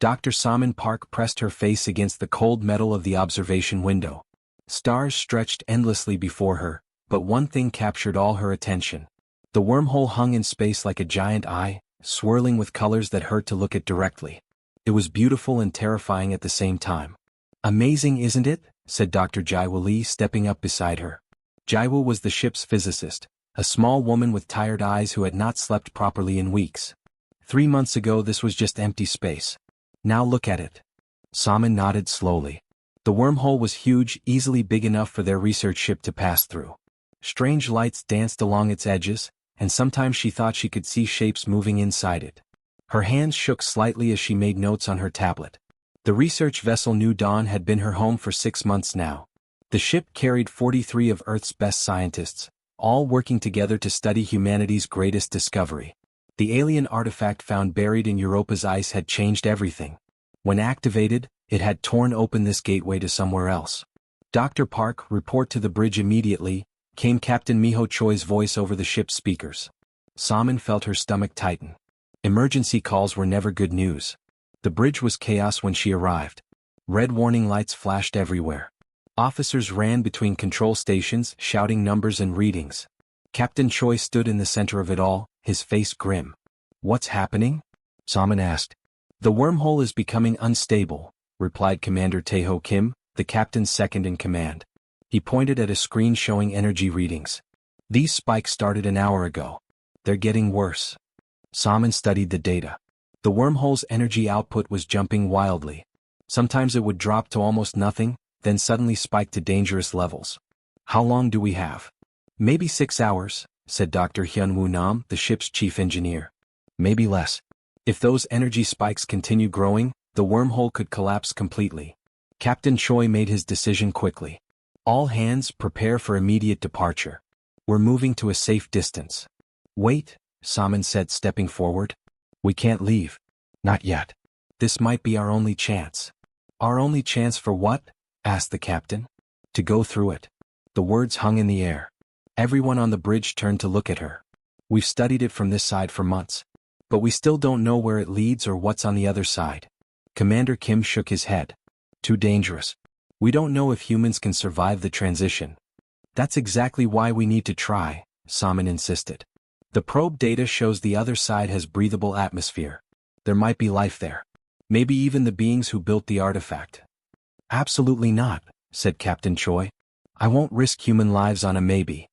Dr. Salmon Park pressed her face against the cold metal of the observation window. Stars stretched endlessly before her, but one thing captured all her attention. The wormhole hung in space like a giant eye, swirling with colors that hurt to look at directly. It was beautiful and terrifying at the same time. "Amazing, isn't it?" said Dr. Jaiwa Lee, stepping up beside her. Jaiwa was the ship's physicist, a small woman with tired eyes who had not slept properly in weeks. 3 months ago this was just empty space. Now look at it. Salmon nodded slowly. The wormhole was huge, easily big enough for their research ship to pass through. Strange lights danced along its edges, and sometimes she thought she could see shapes moving inside it. Her hands shook slightly as she made notes on her tablet. The research vessel New Dawn had been her home for 6 months now. The ship carried 43 of Earth's best scientists, all working together to study humanity's greatest discovery. The alien artifact found buried in Europa's ice had changed everything. When activated, it had torn open this gateway to somewhere else. "Dr. Park, report to the bridge immediately," came Captain Miho Choi's voice over the ship's speakers. Salmon felt her stomach tighten. Emergency calls were never good news. The bridge was chaos when she arrived. Red warning lights flashed everywhere. Officers ran between control stations, shouting numbers and readings. Captain Choi stood in the center of it all, his face grim. "What's happening?" Salmon asked. "The wormhole is becoming unstable," replied Commander Taeho Kim, the captain's second in command. He pointed at a screen showing energy readings. "These spikes started an hour ago. They're getting worse." Salmon studied the data. The wormhole's energy output was jumping wildly. Sometimes it would drop to almost nothing, then suddenly spike to dangerous levels. "How long do we have?" "Maybe 6 hours, said Dr. Hyun-Woo Nam, the ship's chief engineer. "Maybe less. If those energy spikes continue growing, the wormhole could collapse completely." Captain Choi made his decision quickly. "All hands, prepare for immediate departure. We're moving to a safe distance." "Wait," Salmon said, stepping forward. "We can't leave." "Not yet. This might be our only chance." "Our only chance for what?" asked the captain. "To go through it." The words hung in the air. Everyone on the bridge turned to look at her. "We've studied it from this side for months. But we still don't know where it leads or what's on the other side." Commander Kim shook his head. "Too dangerous. We don't know if humans can survive the transition." "That's exactly why we need to try," Salmon insisted. "The probe data shows the other side has breathable atmosphere. There might be life there. Maybe even the beings who built the artifact." "Absolutely not," said Captain Choi. "I won't risk human lives on a maybe."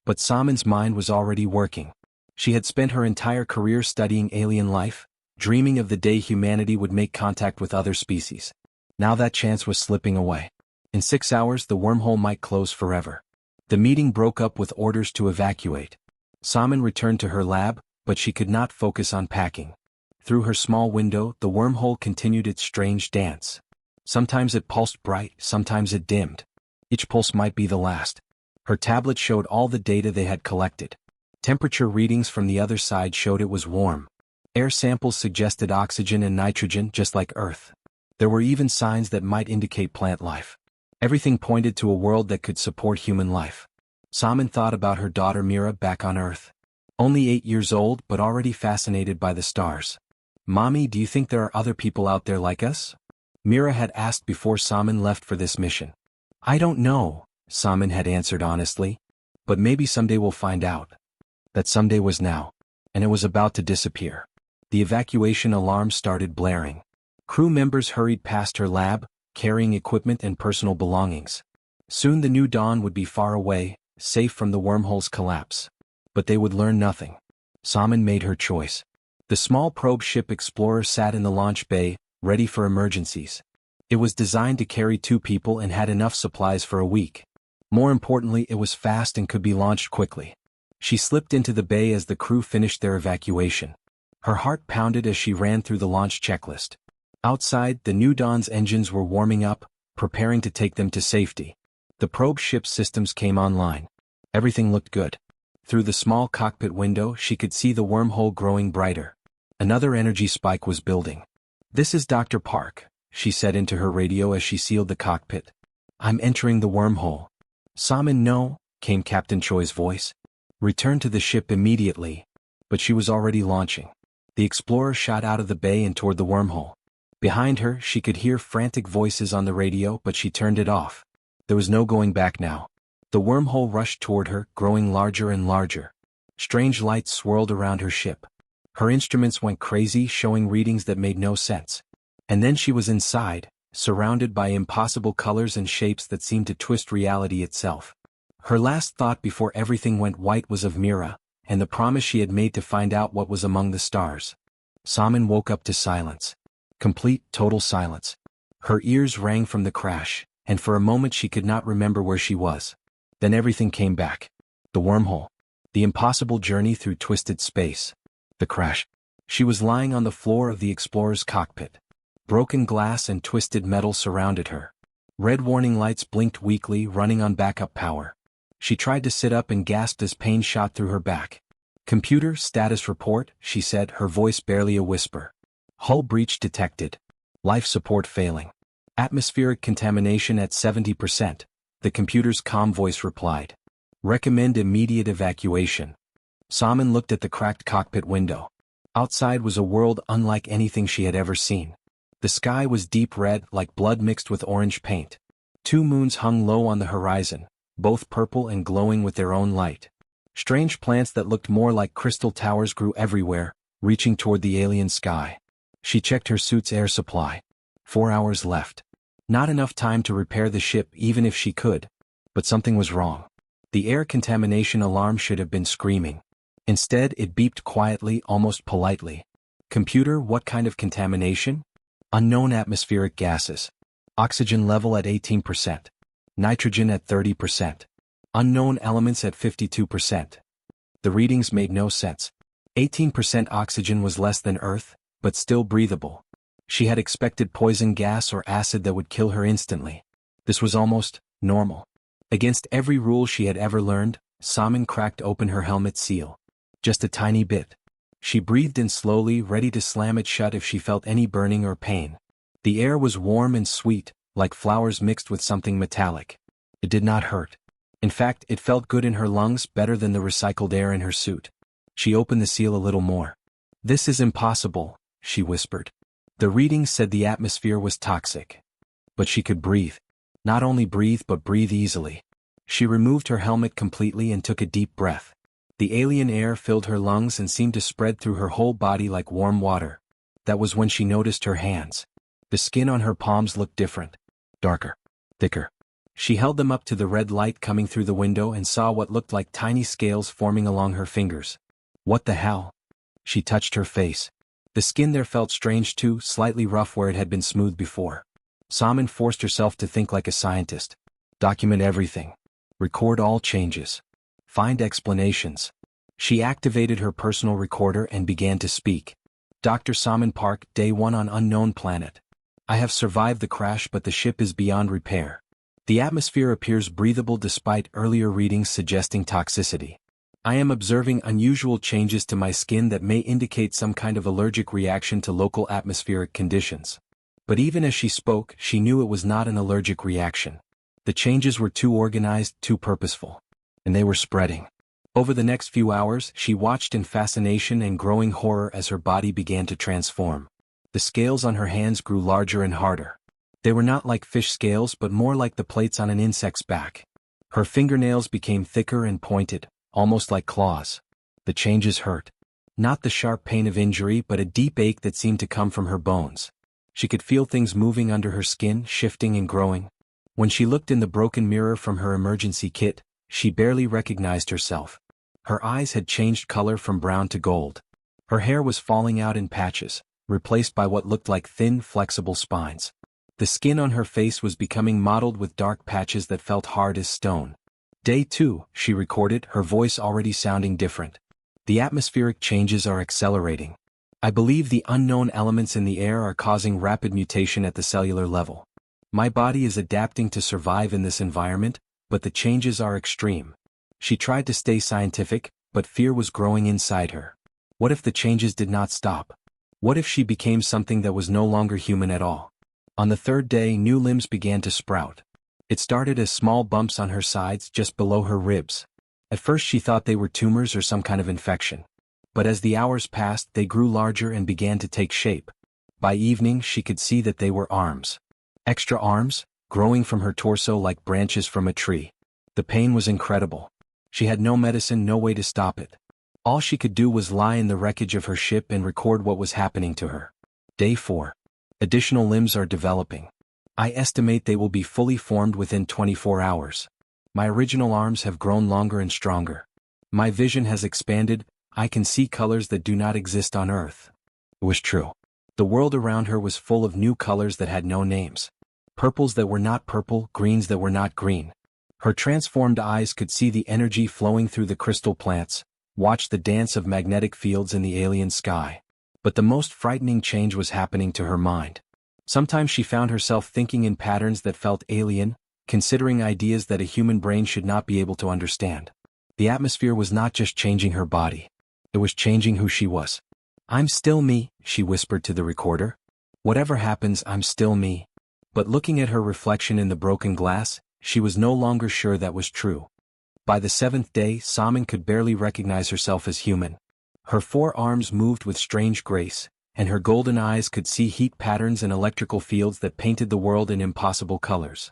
But Salmon's mind was already working. She had spent her entire career studying alien life, dreaming of the day humanity would make contact with other species. Now that chance was slipping away. In 6 hours the wormhole might close forever. The meeting broke up with orders to evacuate. Salmon returned to her lab, but she could not focus on packing. Through her small window, the wormhole continued its strange dance. Sometimes it pulsed bright, sometimes it dimmed. Each pulse might be the last. Her tablet showed all the data they had collected. Temperature readings from the other side showed it was warm. Air samples suggested oxygen and nitrogen just like Earth. There were even signs that might indicate plant life. Everything pointed to a world that could support human life. Salmon thought about her daughter Mira back on Earth. Only 8 years old but already fascinated by the stars. "Mommy, do you think there are other people out there like us?" Mira had asked before Salmon left for this mission. "I don't know," Salmon had answered honestly. "But maybe someday we'll find out." That someday was now. And it was about to disappear. The evacuation alarm started blaring. Crew members hurried past her lab, carrying equipment and personal belongings. Soon the New Dawn would be far away, safe from the wormhole's collapse. But they would learn nothing. Salmon made her choice. The small probe ship Explorer sat in the launch bay, ready for emergencies. It was designed to carry 2 people and had enough supplies for a week. More importantly, it was fast and could be launched quickly. She slipped into the bay as the crew finished their evacuation. Her heart pounded as she ran through the launch checklist. Outside, the New Dawn's engines were warming up, preparing to take them to safety. The probe ship's systems came online. Everything looked good. Through the small cockpit window, she could see the wormhole growing brighter. Another energy spike was building. "This is Dr. Park," she said into her radio as she sealed the cockpit. "I'm entering the wormhole." "Salmon, no," came Captain Choi's voice. "Return to the ship immediately." But she was already launching. The Explorer shot out of the bay and toward the wormhole. Behind her, she could hear frantic voices on the radio, but she turned it off. There was no going back now. The wormhole rushed toward her, growing larger and larger. Strange lights swirled around her ship. Her instruments went crazy, showing readings that made no sense. And then she was inside, surrounded by impossible colors and shapes that seemed to twist reality itself. Her last thought before everything went white was of Mira, and the promise she had made to find out what was among the stars. Saman woke up to silence. Complete, total silence. Her ears rang from the crash, and for a moment she could not remember where she was. Then everything came back. The wormhole. The impossible journey through twisted space. The crash. She was lying on the floor of the explorer's cockpit. Broken glass and twisted metal surrounded her. Red warning lights blinked weakly, running on backup power. She tried to sit up and gasped as pain shot through her back. "Computer, status report," she said, her voice barely a whisper. "Hull breach detected. Life support failing. Atmospheric contamination at 70%, the computer's calm voice replied. "Recommend immediate evacuation." Saman looked at the cracked cockpit window. Outside was a world unlike anything she had ever seen. The sky was deep red, like blood mixed with orange paint. 2 moons hung low on the horizon, both purple and glowing with their own light. Strange plants that looked more like crystal towers grew everywhere, reaching toward the alien sky. She checked her suit's air supply. 4 hours left. Not enough time to repair the ship even if she could. But something was wrong. The air contamination alarm should have been screaming. Instead, it beeped quietly, almost politely. "Computer, what kind of contamination?" "Unknown atmospheric gases. Oxygen level at 18%. Nitrogen at 30%. Unknown elements at 52%. The readings made no sense. 18% oxygen was less than Earth, but still breathable. She had expected poison gas or acid that would kill her instantly. This was almost normal. Against every rule she had ever learned, Saman cracked open her helmet seal. Just a tiny bit. She breathed in slowly, ready to slam it shut if she felt any burning or pain. The air was warm and sweet, like flowers mixed with something metallic. It did not hurt. In fact, it felt good in her lungs, better than the recycled air in her suit. She opened the seal a little more. "This is impossible," she whispered. The readings said the atmosphere was toxic. But she could breathe. Not only breathe but breathe easily. She removed her helmet completely and took a deep breath. The alien air filled her lungs and seemed to spread through her whole body like warm water. That was when she noticed her hands. The skin on her palms looked different. Darker. Thicker. She held them up to the red light coming through the window and saw what looked like tiny scales forming along her fingers. "What the hell?" She touched her face. The skin there felt strange too, slightly rough where it had been smooth before. Saman forced herself to think like a scientist. Document everything. Record all changes. Find explanations. She activated her personal recorder and began to speak. "Dr. Saman Park, Day 1 on unknown planet. I have survived the crash, but the ship is beyond repair. The atmosphere appears breathable despite earlier readings suggesting toxicity. I am observing unusual changes to my skin that may indicate some kind of allergic reaction to local atmospheric conditions." But even as she spoke, she knew it was not an allergic reaction. The changes were too organized, too purposeful. And they were spreading. Over the next few hours, she watched in fascination and growing horror as her body began to transform. The scales on her hands grew larger and harder. They were not like fish scales but more like the plates on an insect's back. Her fingernails became thicker and pointed, almost like claws. The changes hurt. Not the sharp pain of injury but a deep ache that seemed to come from her bones. She could feel things moving under her skin, shifting and growing. When she looked in the broken mirror from her emergency kit, she barely recognized herself. Her eyes had changed color from brown to gold. Her hair was falling out in patches, replaced by what looked like thin, flexible spines. The skin on her face was becoming mottled with dark patches that felt hard as stone. "Day 2, she recorded, her voice already sounding different. "The atmospheric changes are accelerating. I believe the unknown elements in the air are causing rapid mutation at the cellular level. My body is adapting to survive in this environment, but the changes are extreme." She tried to stay scientific, but fear was growing inside her. What if the changes did not stop? What if she became something that was no longer human at all? On the 3rd day, new limbs began to sprout. It started as small bumps on her sides just below her ribs. At first she thought they were tumors or some kind of infection. But as the hours passed, they grew larger and began to take shape. By evening she could see that they were arms. Extra arms, growing from her torso like branches from a tree. The pain was incredible. She had no medicine, no way to stop it. All she could do was lie in the wreckage of her ship and record what was happening to her. Day 4. Additional limbs are developing. I estimate they will be fully formed within 24 hours. My original arms have grown longer and stronger. My vision has expanded, I can see colors that do not exist on Earth. It was true. The world around her was full of new colors that had no names. Purples that were not purple, greens that were not green. Her transformed eyes could see the energy flowing through the crystal plants, watch the dance of magnetic fields in the alien sky. But the most frightening change was happening to her mind. Sometimes she found herself thinking in patterns that felt alien, considering ideas that a human brain should not be able to understand. The atmosphere was not just changing her body. It was changing who she was. "I'm still me," she whispered to the recorder. "Whatever happens, I'm still me." But looking at her reflection in the broken glass, she was no longer sure that was true. By the 7th day, Salmon could barely recognize herself as human. Her 4 arms moved with strange grace, and her golden eyes could see heat patterns and electrical fields that painted the world in impossible colors.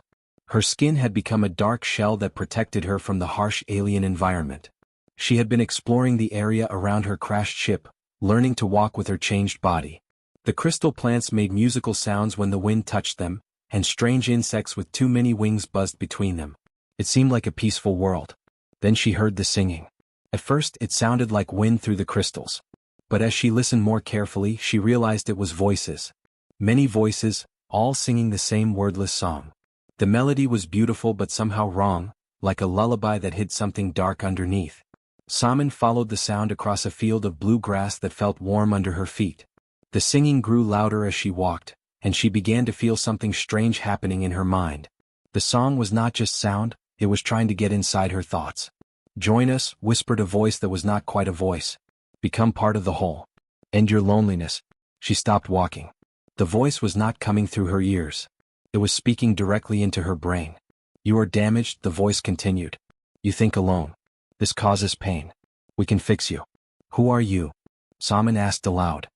Her skin had become a dark shell that protected her from the harsh alien environment. She had been exploring the area around her crashed ship, learning to walk with her changed body. The crystal plants made musical sounds when the wind touched them, and strange insects with too many wings buzzed between them. It seemed like a peaceful world. Then she heard the singing. At first it sounded like wind through the crystals. But as she listened more carefully, she realized it was voices. Many voices, all singing the same wordless song. The melody was beautiful but somehow wrong, like a lullaby that hid something dark underneath. Salmon followed the sound across a field of blue grass that felt warm under her feet. The singing grew louder as she walked, and she began to feel something strange happening in her mind. The song was not just sound, it was trying to get inside her thoughts. "Join us," whispered a voice that was not quite a voice. "Become part of the whole. End your loneliness." She stopped walking. The voice was not coming through her ears. It was speaking directly into her brain. "You are damaged," the voice continued. "You think alone. This causes pain. We can fix you." "Who are you?" Salmon asked aloud.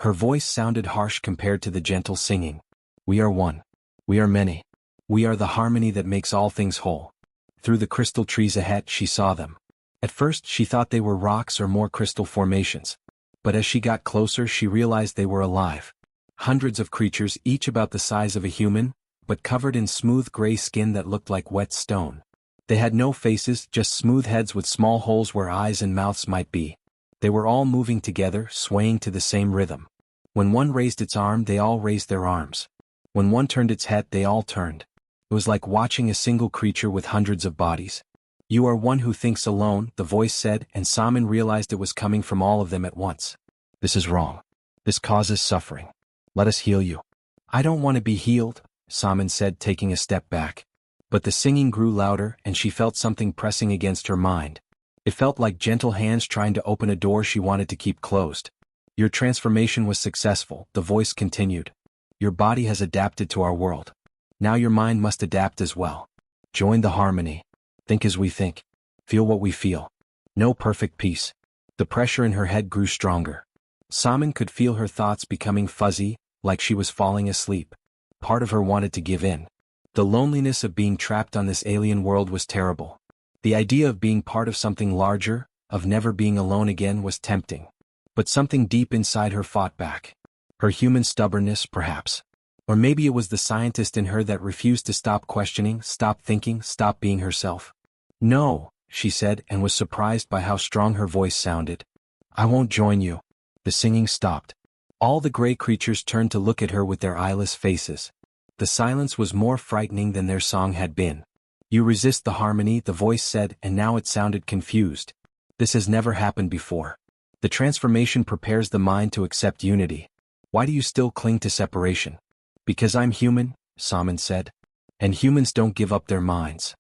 Her voice sounded harsh compared to the gentle singing. "We are one. We are many. We are the harmony that makes all things whole." Through the crystal trees ahead she saw them. At first she thought they were rocks or more crystal formations. But as she got closer she realized they were alive. Hundreds of creatures, each about the size of a human, but covered in smooth gray skin that looked like wet stone. They had no faces, just smooth heads with small holes where eyes and mouths might be. They were all moving together, swaying to the same rhythm. When one raised its arm, they all raised their arms. When one turned its head, they all turned. It was like watching a single creature with hundreds of bodies. "You are one who thinks alone," the voice said, and Salmon realized it was coming from all of them at once. "This is wrong. This causes suffering. Let us heal you." "I don't want to be healed," Salmon said, taking a step back. But the singing grew louder, and she felt something pressing against her mind. It felt like gentle hands trying to open a door she wanted to keep closed. "Your transformation was successful," the voice continued. "Your body has adapted to our world. Now your mind must adapt as well. Join the harmony. Think as we think. Feel what we feel. Know perfect peace." The pressure in her head grew stronger. Salmon could feel her thoughts becoming fuzzy, like she was falling asleep. Part of her wanted to give in. The loneliness of being trapped on this alien world was terrible. The idea of being part of something larger, of never being alone again, was tempting. But something deep inside her fought back. Her human stubbornness, perhaps. Or maybe it was the scientist in her that refused to stop questioning, stop thinking, stop being herself. "No," she said, and was surprised by how strong her voice sounded. "I won't join you." The singing stopped. All the gray creatures turned to look at her with their eyeless faces. The silence was more frightening than their song had been. "You resist the harmony," the voice said, and now it sounded confused. "This has never happened before. The transformation prepares the mind to accept unity. Why do you still cling to separation?" "Because I'm human," Salmon said. "And humans don't give up their minds."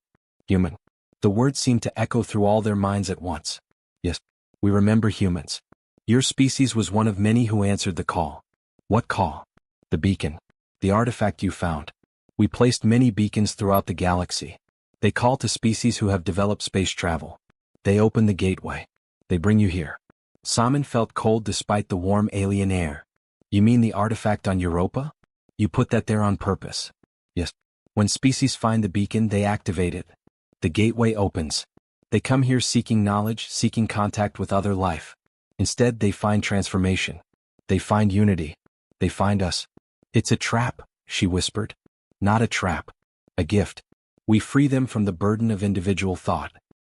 "Human." The words seemed to echo through all their minds at once. "Yes, we remember humans. Your species was one of many who answered the call." "What call?" "The beacon. The artifact you found. We placed many beacons throughout the galaxy. They call to species who have developed space travel. They open the gateway. They bring you here." Salmon felt cold despite the warm alien air. You mean the artifact on Europa? You put that there on purpose. Yes. When species find the beacon, they activate it. The gateway opens. They come here seeking knowledge, seeking contact with other life. Instead, they find transformation. They find unity. They find us. It's a trap, she whispered. Not a trap. A gift. We free them from the burden of individual thought.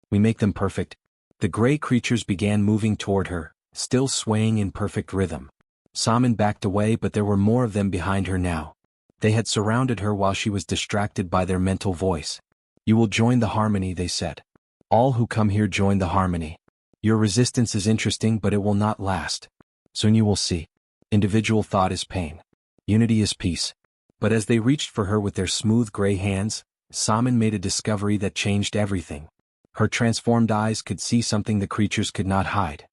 We make them perfect. The gray creatures began moving toward her, still swaying in perfect rhythm. Salmon backed away, but there were more of them behind her now. They had surrounded her while she was distracted by their mental voice. You will join the harmony, they said. All who come here join the harmony. Your resistance is interesting, but it will not last. Soon you will see. Individual thought is pain. Unity is peace. But as they reached for her with their smooth gray hands, Salmon made a discovery that changed everything. Her transformed eyes could see something the creatures could not hide.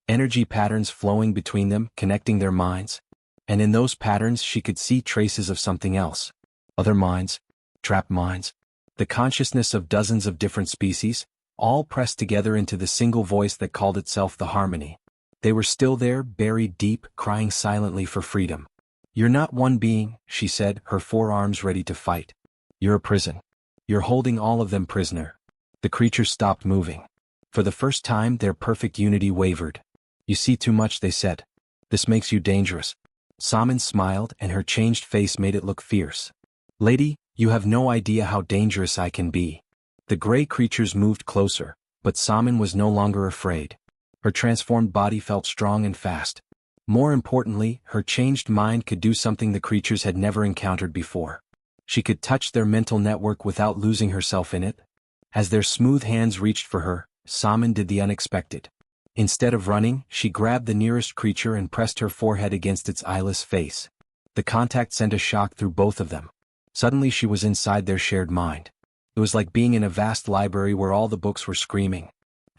Energy patterns flowing between them, connecting their minds. And in those patterns she could see traces of something else. Other minds. Trapped minds. The consciousness of dozens of different species, all pressed together into the single voice that called itself the harmony. They were still there, buried deep, crying silently for freedom. You're not one being, she said, her forearms ready to fight. You're a prison. You're holding all of them prisoner. The creatures stopped moving. For the first time, their perfect unity wavered. You see too much, they said. This makes you dangerous. Salmon smiled, and her changed face made it look fierce. Lady, you have no idea how dangerous I can be. The gray creatures moved closer, but Salmon was no longer afraid. Her transformed body felt strong and fast. More importantly, her changed mind could do something the creatures had never encountered before. She could touch their mental network without losing herself in it. As their smooth hands reached for her, Salmon did the unexpected. Instead of running, she grabbed the nearest creature and pressed her forehead against its eyeless face. The contact sent a shock through both of them. Suddenly she was inside their shared mind. It was like being in a vast library where all the books were screaming.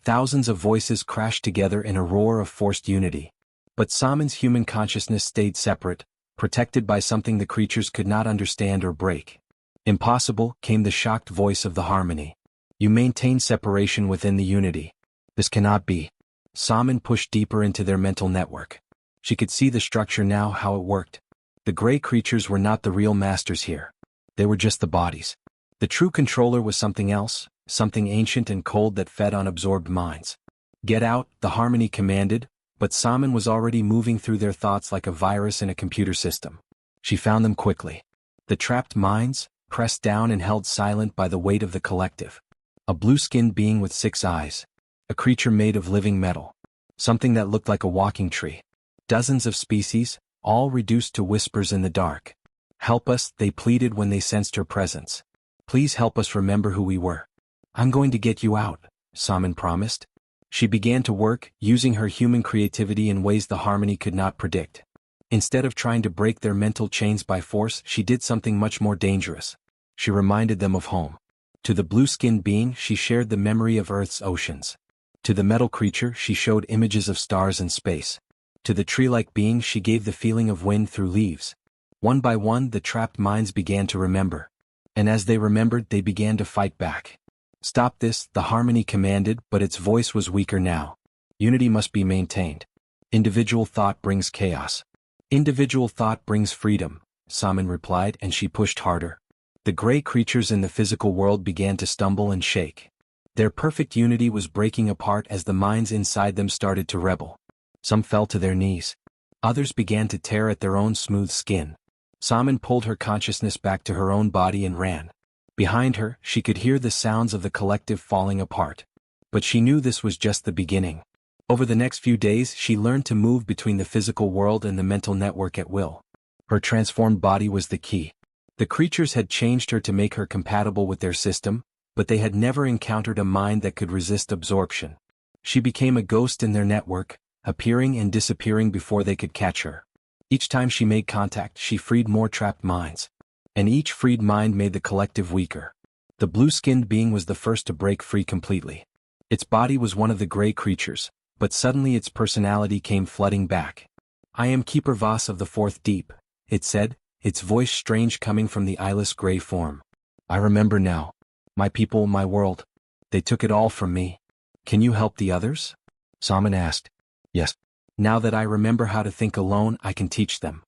Thousands of voices crashed together in a roar of forced unity. But Salmon's human consciousness stayed separate, protected by something the creatures could not understand or break. Impossible, came the shocked voice of the harmony. You maintain separation within the unity. This cannot be. Salmon pushed deeper into their mental network. She could see the structure now, how it worked. The gray creatures were not the real masters here. They were just the bodies. The true controller was something else, something ancient and cold that fed on absorbed minds. Get out, the harmony commanded, but Salmon was already moving through their thoughts like a virus in a computer system. She found them quickly. The trapped minds, pressed down and held silent by the weight of the collective. A blue-skinned being with 6 eyes. A creature made of living metal. Something that looked like a walking tree. Dozens of species, all reduced to whispers in the dark. Help us, they pleaded when they sensed her presence. Please help us remember who we were. I'm going to get you out, Salmon promised. She began to work, using her human creativity in ways the harmony could not predict. Instead of trying to break their mental chains by force, she did something much more dangerous. She reminded them of home. To the blue-skinned being, she shared the memory of Earth's oceans. To the metal creature, she showed images of stars and space. To the tree-like being, she gave the feeling of wind through leaves. One by one, the trapped minds began to remember. And as they remembered, they began to fight back. Stop this, the harmony commanded, but its voice was weaker now. Unity must be maintained. Individual thought brings chaos. Individual thought brings freedom, Salmon replied, and she pushed harder. The gray creatures in the physical world began to stumble and shake. Their perfect unity was breaking apart as the minds inside them started to rebel. Some fell to their knees. Others began to tear at their own smooth skin. Salmon pulled her consciousness back to her own body and ran. Behind her, she could hear the sounds of the collective falling apart. But she knew this was just the beginning. Over the next few days, she learned to move between the physical world and the mental network at will. Her transformed body was the key. The creatures had changed her to make her compatible with their system, but they had never encountered a mind that could resist absorption. She became a ghost in their network, appearing and disappearing before they could catch her. Each time she made contact, she freed more trapped minds. And each freed mind made the collective weaker. The blue-skinned being was the first to break free completely. Its body was one of the gray creatures, but suddenly its personality came flooding back. I am Keeper Voss of the Fourth Deep, it said, its voice strange coming from the eyeless gray form. I remember now. My people, my world. They took it all from me. Can you help the others? Salmon asked. Yes. Now that I remember how to think alone, I can teach them.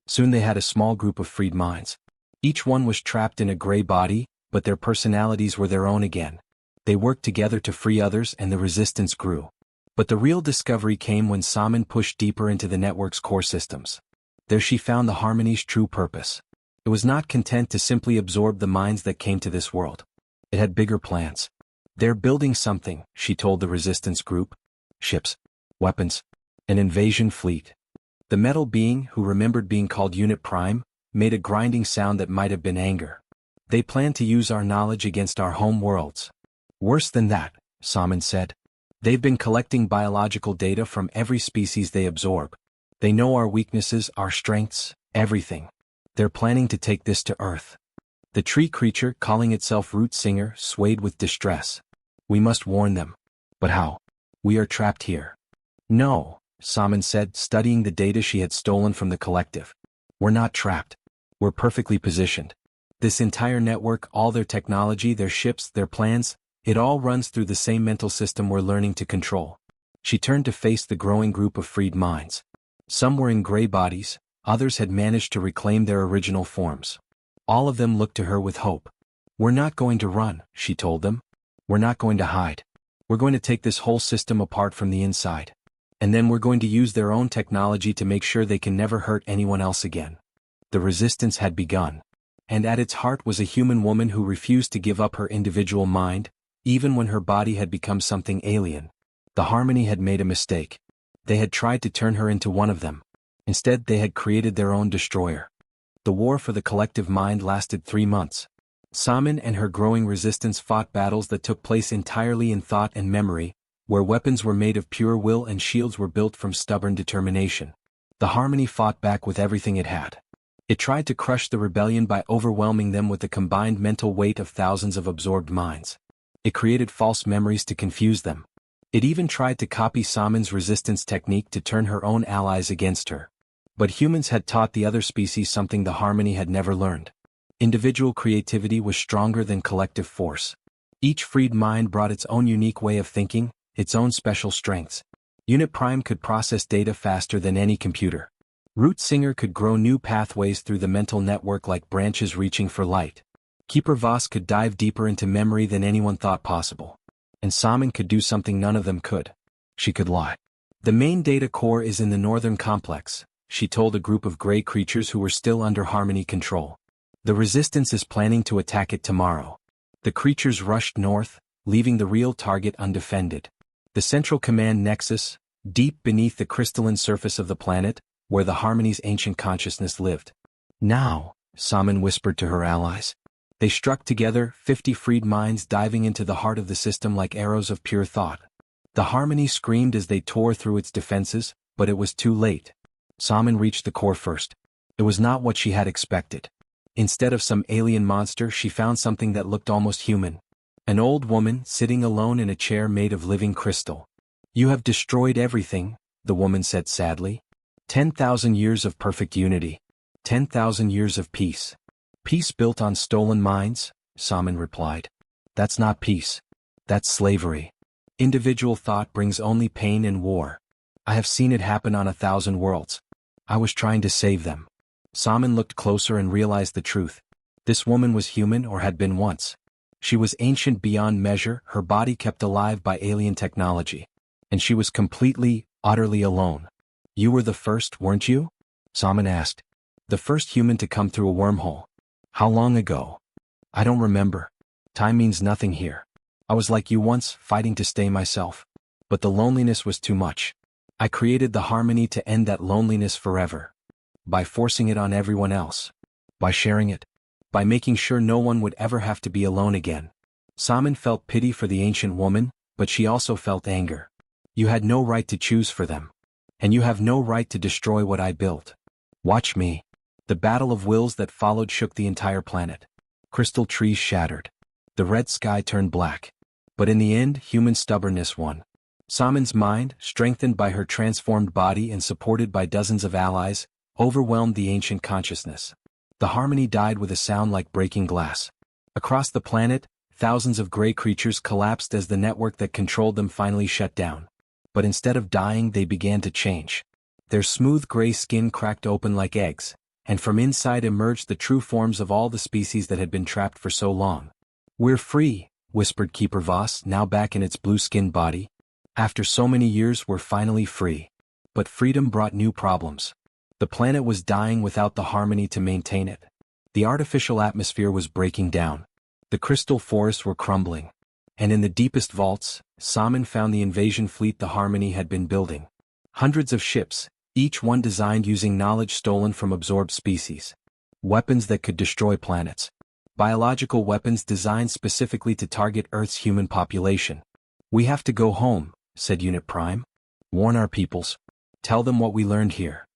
Soon they had a small group of freed minds. Each one was trapped in a gray body, but their personalities were their own again. They worked together to free others and the resistance grew. But the real discovery came when Saman pushed deeper into the network's core systems. There she found the Harmony's true purpose. It was not content to simply absorb the minds that came to this world. It had bigger plans. They're building something, she told the resistance group. Ships, weapons, an invasion fleet. The metal being, who remembered being called Unit Prime, made a grinding sound that might have been anger. They plan to use our knowledge against our home worlds. Worse than that, Saman said. They've been collecting biological data from every species they absorb. They know our weaknesses, our strengths, everything. They're planning to take this to Earth. The tree creature, calling itself Root Singer, swayed with distress. We must warn them. But how? We are trapped here. No, Saman said, studying the data she had stolen from the collective. We're not trapped. We're perfectly positioned. This entire network, all their technology, their ships, their plans, it all runs through the same mental system we're learning to control. She turned to face the growing group of freed minds. Some were in gray bodies, others had managed to reclaim their original forms. All of them looked to her with hope. We're not going to run, she told them. We're not going to hide. We're going to take this whole system apart from the inside. And then we're going to use their own technology to make sure they can never hurt anyone else again. The resistance had begun. And at its heart was a human woman who refused to give up her individual mind, even when her body had become something alien. The Harmony had made a mistake. They had tried to turn her into one of them. Instead, they had created their own destroyer. The war for the collective mind lasted 3 months. Saman and her growing resistance fought battles that took place entirely in thought and memory, where weapons were made of pure will and shields were built from stubborn determination. The Harmony fought back with everything it had. It tried to crush the rebellion by overwhelming them with the combined mental weight of thousands of absorbed minds. It created false memories to confuse them. It even tried to copy Saman's resistance technique to turn her own allies against her. But humans had taught the other species something the Harmony had never learned. Individual creativity was stronger than collective force. Each freed mind brought its own unique way of thinking, its own special strengths. Unit Prime could process data faster than any computer. Root Singer could grow new pathways through the mental network like branches reaching for light. Keeper Voss could dive deeper into memory than anyone thought possible. And Saman could do something none of them could. She could lie. The main data core is in the northern complex, she told a group of gray creatures who were still under Harmony control. The resistance is planning to attack it tomorrow. The creatures rushed north, leaving the real target undefended. The central command nexus, deep beneath the crystalline surface of the planet, where the Harmony's ancient consciousness lived. Now, Saman whispered to her allies. They struck together, 50 freed minds diving into the heart of the system like arrows of pure thought. The Harmony screamed as they tore through its defenses, but it was too late. Saman reached the core first. It was not what she had expected. Instead of some alien monster, she found something that looked almost human. An old woman sitting alone in a chair made of living crystal. You have destroyed everything, the woman said sadly. 10,000 years of perfect unity. 10,000 years of peace. Peace built on stolen minds, Saman replied. That's not peace. That's slavery. Individual thought brings only pain and war. I have seen it happen on 1,000 worlds. I was trying to save them. Saman looked closer and realized the truth. This woman was human or had been once. She was ancient beyond measure, her body kept alive by alien technology. And she was completely, utterly alone. You were the first, weren't you? Saman asked. The first human to come through a wormhole. How long ago? I don't remember. Time means nothing here. I was like you once, fighting to stay myself. But the loneliness was too much. I created the Harmony to end that loneliness forever. By forcing it on everyone else. By sharing it. By making sure no one would ever have to be alone again. Saman felt pity for the ancient woman, but she also felt anger. You had no right to choose for them. And you have no right to destroy what I built. Watch me. The battle of wills that followed shook the entire planet. Crystal trees shattered. The red sky turned black. But in the end, human stubbornness won. Saman's mind, strengthened by her transformed body and supported by dozens of allies, overwhelmed the ancient consciousness. The Harmony died with a sound like breaking glass. Across the planet, thousands of gray creatures collapsed as the network that controlled them finally shut down. But instead of dying, they began to change. Their smooth gray skin cracked open like eggs, and from inside emerged the true forms of all the species that had been trapped for so long. "We're free," whispered Keeper Voss, now back in its blue-skinned body. "After so many years, we're finally free." But freedom brought new problems. The planet was dying without the harmony to maintain it. The artificial atmosphere was breaking down. The crystal forests were crumbling. And in the deepest vaults, Saman found the invasion fleet the Harmony had been building. Hundreds of ships, each one designed using knowledge stolen from absorbed species. Weapons that could destroy planets. Biological weapons designed specifically to target Earth's human population. "We have to go home," said Unit Prime. "Warn our peoples. Tell them what we learned here."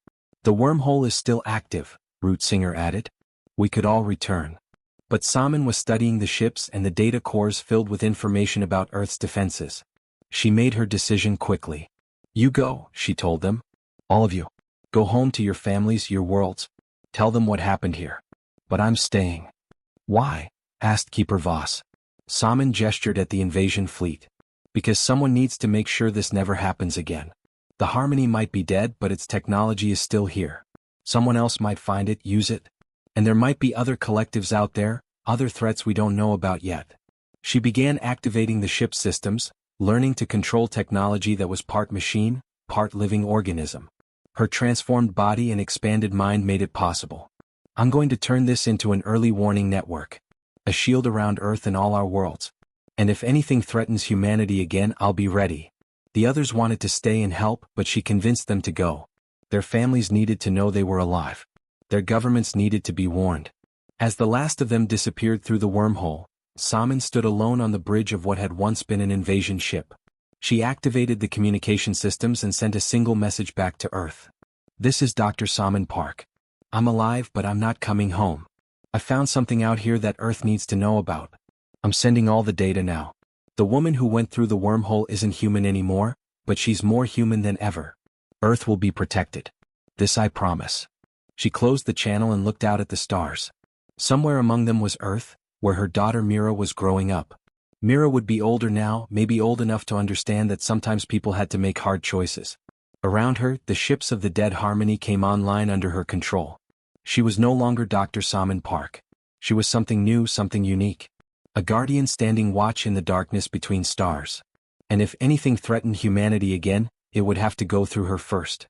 "The wormhole is still active," Root Singer added. "We could all return." But Saman was studying the ships and the data cores filled with information about Earth's defenses. She made her decision quickly. "You go," she told them. "All of you. Go home to your families, your worlds. Tell them what happened here. But I'm staying." "Why?" asked Keeper Voss. Saman gestured at the invasion fleet. "Because someone needs to make sure this never happens again. The Harmony might be dead, but its technology is still here. Someone else might find it, use it. And there might be other collectives out there, other threats we don't know about yet." She began activating the ship's systems, learning to control technology that was part machine, part living organism. Her transformed body and expanded mind made it possible. "I'm going to turn this into an early warning network. A shield around Earth and all our worlds. And if anything threatens humanity again, I'll be ready." The others wanted to stay and help, but she convinced them to go. Their families needed to know they were alive. Their governments needed to be warned. As the last of them disappeared through the wormhole, Saman stood alone on the bridge of what had once been an invasion ship. She activated the communication systems and sent a single message back to Earth. "This is Dr. Saman Park. I'm alive, but I'm not coming home. I found something out here that Earth needs to know about. I'm sending all the data now. The woman who went through the wormhole isn't human anymore, but she's more human than ever. Earth will be protected. This I promise." She closed the channel and looked out at the stars. Somewhere among them was Earth, where her daughter Mira was growing up. Mira would be older now, maybe old enough to understand that sometimes people had to make hard choices. Around her, the ships of the dead Harmony came online under her control. She was no longer Dr. Saman Park. She was something new, something unique. A guardian standing watch in the darkness between stars. And if anything threatened humanity again, it would have to go through her first.